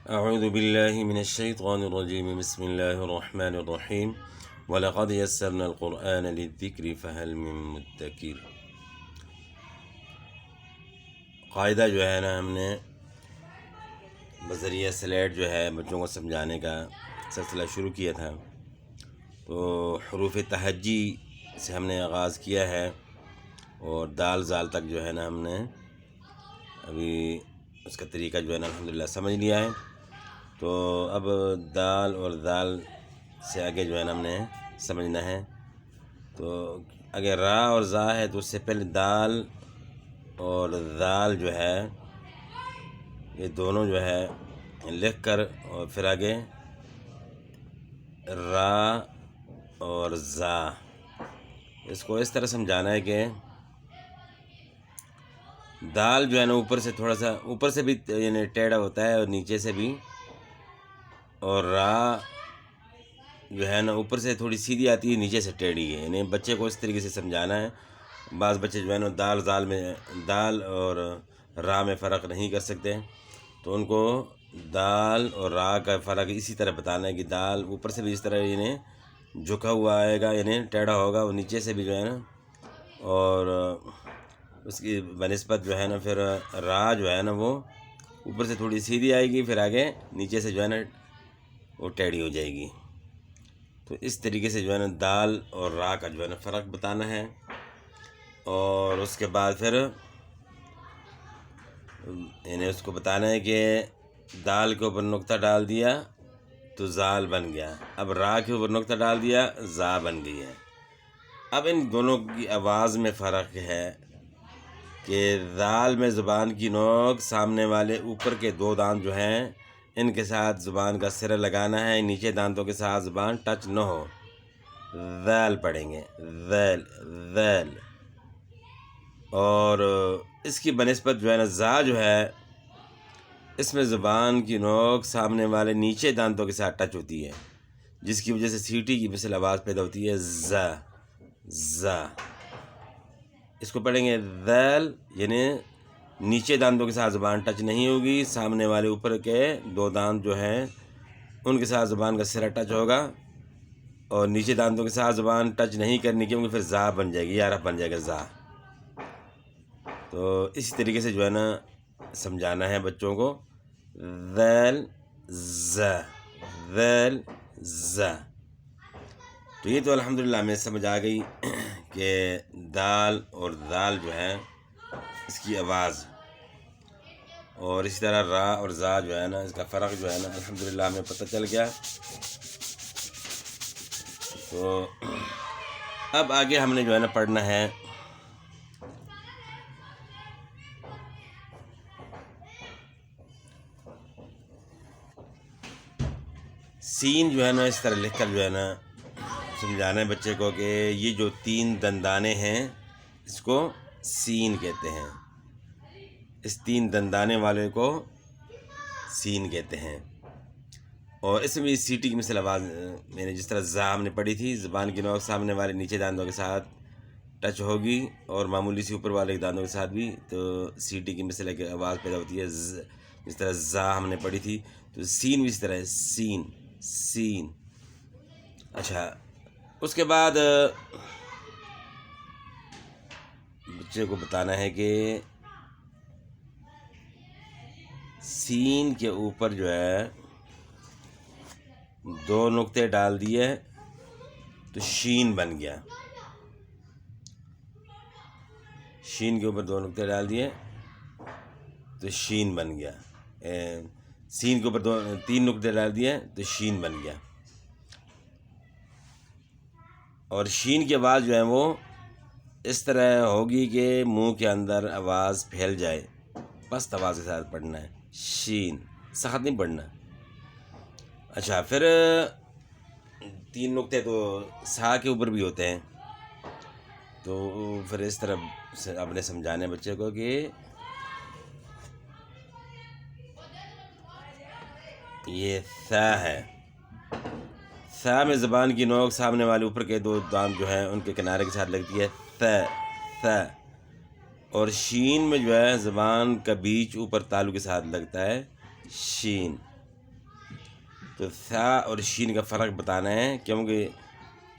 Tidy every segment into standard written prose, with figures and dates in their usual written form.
اعوذ باللہ من الشیطان الرجیم بسم اللہ الرحمن الرحیم وَلَقَدْ يَسَّرْنَا الْقُرْآنَ لِلذِّكْرِ فَهَلْ مِن مُدَّكِرٍ۔ قاعدہ جو ہے نا ہم نے بذریعہ سلیٹ جو ہے بچوں کو سمجھانے کا سلسلہ شروع کیا تھا، تو حروف تہجی سے ہم نے آغاز کیا ہے اور دال زال تک جو ہے نا ہم نے ابھی اس کا طریقہ جو ہے نا الحمدللہ سمجھ لیا ہے۔ تو اب دال اور دال سے آگے جو ہے نا ہم نے سمجھنا ہے۔ تو اگر را اور زا ہے تو اس سے پہلے دال اور دال جو ہے یہ دونوں جو ہے لکھ کر اور پھر آگے را اور زا، اس کو اس طرح سمجھانا ہے کہ دال جو ہے نا اوپر سے تھوڑا سا اوپر سے بھی یعنی ٹیڑھا ہوتا ہے اور نیچے سے بھی، اور را جو ہے نا اوپر سے تھوڑی سیدھی آتی ہے نیچے سے ٹیڑھی ہے، یعنی بچے کو اس طریقے سے سمجھانا ہے۔ بعض بچے جو ہے نا دال زال میں دال اور را میں فرق نہیں کر سکتے، تو ان کو دال اور را کا فرق اسی طرح بتانا ہے کہ دال اوپر سے بھی اس طرح یعنی جھکا ہوا آئے گا، یعنی ٹیڑھا ہوگا، اور نیچے سے بھی جو ہے نا، اور اس کی بنسبت جو ہے نا پھر را جو ہے نا وہ اوپر سے تھوڑی سیدھی آئے گی، پھر آگے نیچے سے جو ہے نا وہ ٹیڑھی ہو جائے گی۔ تو اس طریقے سے جو ہے نا دال اور را کا جو ہے نا فرق بتانا ہے، اور اس کے بعد پھر یعنی اس کو بتانا ہے کہ دال کے اوپر نقطہ ڈال دیا تو زال بن گیا، اب را کے اوپر نقطہ ڈال دیا زا بن گئی ہے۔ اب ان دونوں کی آواز میں فرق ہے کہ دال میں زبان کی نوک سامنے والے اوپر کے دو دانت جو ہیں ان کے ساتھ زبان کا سرا لگانا ہے، نیچے دانتوں کے ساتھ زبان ٹچ نہ ہو، ذیل پڑھیں گے، ذیل ذیل۔ اور اس کی بنسبت جو ہے نا زا جو ہے اس میں زبان کی نوک سامنے والے نیچے دانتوں کے ساتھ ٹچ ہوتی ہے، جس کی وجہ سے سیٹی کی مثل آواز پیدا ہوتی ہے زا زا۔ اس کو پڑھیں گے ذیل، یعنی نیچے دانتوں کے ساتھ زبان ٹچ نہیں ہوگی، سامنے والے اوپر کے دو دانت جو ہیں ان کے ساتھ زبان کا سرا ٹچ ہوگا، اور نیچے دانتوں کے ساتھ زبان ٹچ نہیں کرنی کیونکہ پھر زا بن جائے گی، یا رف بن جائے گا زا۔ تو اسی طریقے سے جو ہے نا سمجھانا ہے بچوں کو، ذیل زا ذیل زا۔ تو یہ تو الحمدللہ ہمیں سمجھ آ گئی کہ دال اور دال جو ہے اس کی آواز، اور اسی طرح را اور زا جو ہے نا اس کا فرق جو ہے نا الحمدللہ ہمیں پتہ چل گیا۔ تو اب آگے ہم نے جو ہے نا پڑھنا ہے سین جو ہے نا اس طرح لکھ کر جو ہے نا سمجھانا ہے بچے کو کہ یہ جو تین دندانے ہیں اس کو سین کہتے ہیں، اس تین دندانے والے کو سین کہتے ہیں۔ اور اس میں سیٹی کی مثل آواز میں نے جس طرح زا ہم نے پڑھی تھی، زبان کی نوک سامنے والے نیچے دانتوں کے ساتھ ٹچ ہوگی اور معمولی سی اوپر والے دانتوں کے ساتھ بھی، تو سیٹی کی مثل کی آواز پیدا ہوتی ہے جس طرح زا ہم نے پڑھی تھی۔ تو سین بھی اس طرح ہے، سین سین۔ اچھا، اس کے بعد بچے کو بتانا ہے کہ سین کے اوپر جو ہے دو نقطے ڈال دیے تو شین بن گیا، شین کے اوپر دو نقطے ڈال دیے تو شین بن گیا، سین کے اوپر تین نقطے ڈال دیے تو شین بن گیا۔ اور شین کی آواز جو ہے وہ اس طرح ہوگی کہ منہ کے اندر آواز پھیل جائے، پست آواز کے ساتھ پڑھنا ہے، شین، سخت نہیں پڑھنا۔ اچھا، پھر تین نقطے تو سا کے اوپر بھی ہوتے ہیں، تو پھر اس طرح سے آپ نے سمجھانے بچے کو کہ یہ سا ہے، سا میں زبان کی نوک سامنے والے اوپر کے دو دانت جو ہیں ان کے کنارے کے ساتھ لگتی ہے سا سا، اور شین میں جو ہے زبان کا بیچ اوپر تالو کے ساتھ لگتا ہے شین تو ثا اور شین کا فرق بتانا ہے، کیونکہ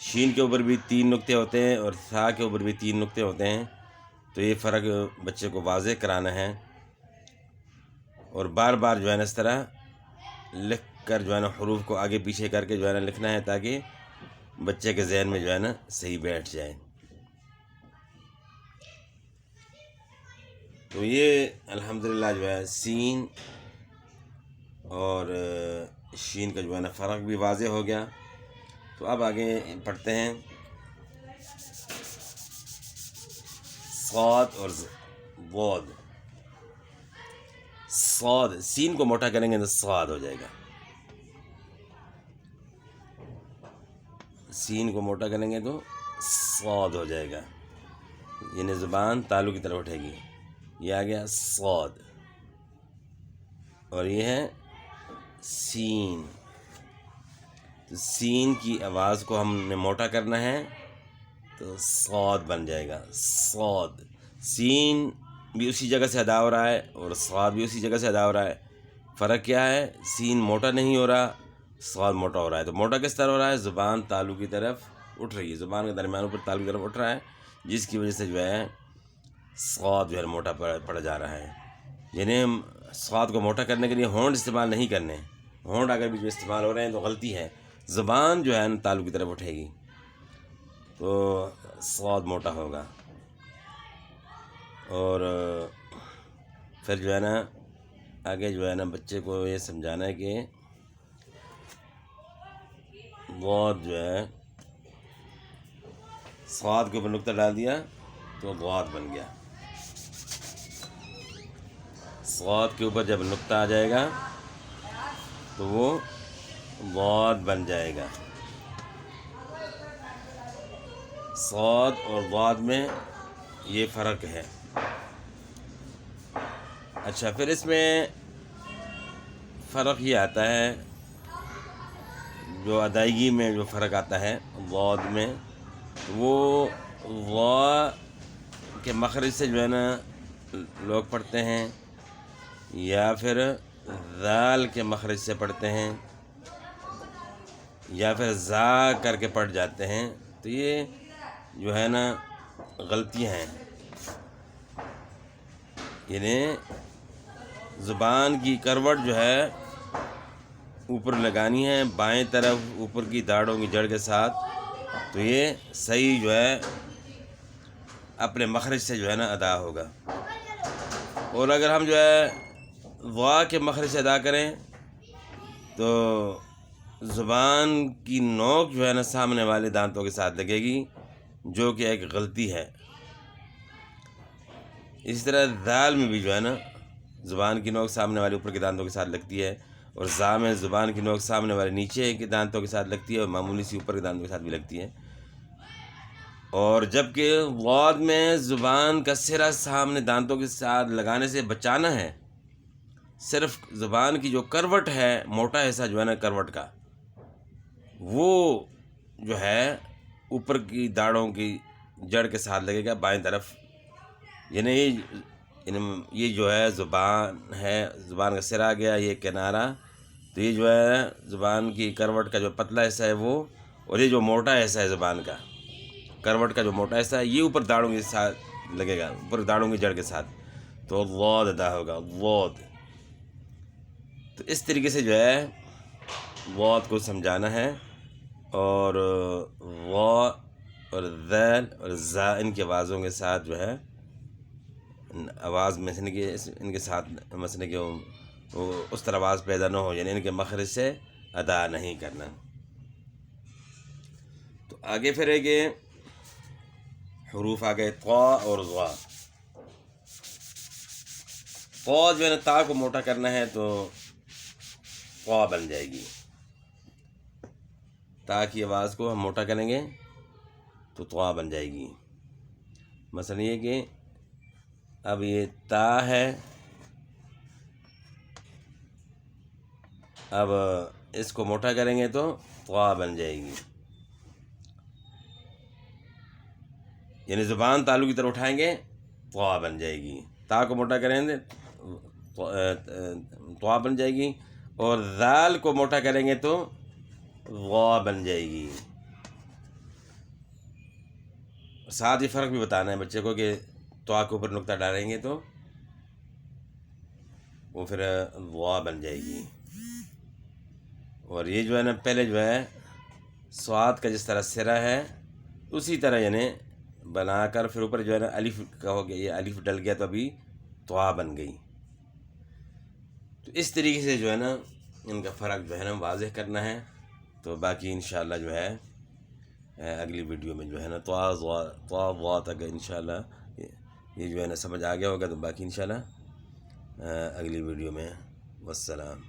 شین کے اوپر بھی 3 نقطے ہوتے ہیں اور ثا کے اوپر بھی 3 نقطے ہوتے ہیں، تو یہ فرق بچے کو واضح کرانا ہے، اور بار بار جو ہے نا اس طرح لکھ کر جو ہے نا حروف کو آگے پیچھے کر کے جو ہے نا لکھنا ہے، تاکہ بچے کے ذہن میں جو ہے نا صحیح بیٹھ جائے۔ تو یہ الحمدللہ جو ہے سین اور شین کا جو ہے نا فرق بھی واضح ہو گیا۔ تو اب آگے پڑھتے ہیں صاد اور ضاد۔ صاد، سین کو موٹا کریں گے تو صاد ہو جائے گا، سین کو موٹا کریں گے تو صاد ہو جائے گا، یعنی زبان تالو کی طرف اٹھے گی۔ یہ آ گیا صاد، اور یہ ہے سین۔ تو سین کی آواز کو ہم نے موٹا کرنا ہے تو صاد بن جائے گا، صاد۔ سین بھی اسی جگہ سے ادا ہو رہا ہے اور صاد بھی اسی جگہ سے ادا ہو رہا ہے، فرق کیا ہے؟ سین موٹا نہیں ہو رہا، صاد موٹا ہو رہا ہے۔ تو موٹا کس طرح ہو رہا ہے؟ زبان تالو کی طرف اٹھ رہی ہے، زبان کے درمیان اوپر تالو کی طرف اٹھ رہا ہے، جس کی وجہ سے جو ہے صاد جو ہے موٹا پڑ جا رہا ہے۔ یعنی صاد کو موٹا کرنے کے لیے ہونٹ استعمال نہیں کرنے، ہونٹ اگر بھی جو استعمال ہو رہے ہیں تو غلطی ہے، زبان جو ہے نا تالو کی طرف اٹھے گی تو صاد موٹا ہوگا۔ اور پھر جو ہے نا آگے جو ہے نا بچے کو یہ سمجھانا ہے کہ ضاد جو ہے، صاد کے اوپر نقطہ ڈال دیا تو ضاد بن گیا، صاد کے اوپر جب نقطہ آ جائے گا تو وہ ضاد بن جائے گا۔ صاد اور ضاد میں یہ فرق ہے۔ اچھا، پھر اس میں فرق یہ آتا ہے، جو ادائیگی میں جو فرق آتا ہے ضاد میں، وہ ضا کے مخرج سے جو ہے نا لوگ پڑھتے ہیں، یا پھر ذال کے مخرج سے پڑھتے ہیں، یا پھر زا کر کے پڑھ جاتے ہیں۔ تو یہ جو ہے نا غلطیاں ہیں، یعنی زبان کی کروٹ جو ہے اوپر لگانی ہے بائیں طرف اوپر کی داڑھوں کی جڑ کے ساتھ، تو یہ صحیح جو ہے اپنے مخرج سے جو ہے نا ادا ہوگا۔ اور اگر ہم جو ہے ضا کے مخرج سے ادا کریں تو زبان کی نوک جو ہے نا سامنے والے دانتوں کے ساتھ لگے گی، جو کہ ایک غلطی ہے۔ اسی طرح ذال میں بھی جو ہے نا زبان کی نوک سامنے والے اوپر کے دانتوں کے ساتھ لگتی ہے، اور زا میں زبان کی نوک سامنے والے نیچے کے دانتوں کے ساتھ لگتی ہے، اور معمولی سی اوپر کے دانتوں کے ساتھ بھی لگتی ہے۔ اور جبکہ ضاد میں زبان کا سرا سامنے دانتوں کے ساتھ لگانے سے بچانا ہے، صرف زبان کی جو کروٹ ہے، موٹا حصہ جو ہے نا کروٹ کا، وہ جو ہے اوپر کی داڑھوں کی جڑ کے ساتھ لگے گا بائیں طرف، یعنی یہ جو ہے زبان ہے، زبان کا سرا گیا یہ کنارہ، تو یہ جو ہے زبان کی کروٹ کا جو پتلا حصہ ہے وہ، اور یہ جو موٹا حصہ ہے زبان کا کروٹ کا جو موٹا حصہ ہے، یہ اوپر داڑھوں کے ساتھ لگے گا، اوپر داڑھوں کی جڑ کے ساتھ، تو ضاد ادا ہوگا، ضاد۔ تو اس طریقے سے جو ہے ضاد کو سمجھانا ہے، اور ضا اور ذال اور زا ان کی آوازوں کے ساتھ جو ہے آواز مسنے کے ان کے ساتھ مسنے کے وہ اس طرح آواز پیدا نہ ہو، یعنی ان کے مخرج سے ادا نہیں کرنا۔ تو آگے پھر ہے کہ حروف آ گئے طا اور ظا۔ طا جو ہے نا تا کو موٹا کرنا ہے تو طا بن جائے گی، تا کی آواز کو ہم موٹا کریں گے تو طا بن جائے گی۔ مثلا یہ کہ اب یہ تا ہے، اب اس کو موٹا کریں گے تو طا بن جائے گی، یعنی زبان تالو کی طرف اٹھائیں گے طا بن جائے گی، تا کو موٹا کریں گے طا بن جائے گی، اور ذال کو موٹا کریں گے تو غا بن جائے گی. ساتھ ہی فرق بھی بتانا ہے بچے کو کہ طا کے اوپر نقطہ ڈالیں گے تو وہ پھر غا بن جائے گی. اور یہ جو ہے نا پہلے جو ہے سواد کا جس طرح سرا ہے اسی طرح یعنی بنا کر پھر اوپر جو ہے نا الف کا ہو گیا، یہ الف ڈل گیا تو ابھی طا بن گئی. تو اس طریقے سے جو ہے نا ان کا فرق جو ہے نا واضح کرنا ہے. تو باقی انشاءاللہ جو ہے اگلی ویڈیو میں جو ہے نا طا ضا تک انشاءاللہ یہ جو ہے نا سمجھ آ گیا ہوگا. تو باقی انشاءاللہ اگلی ویڈیو میں. والسلام.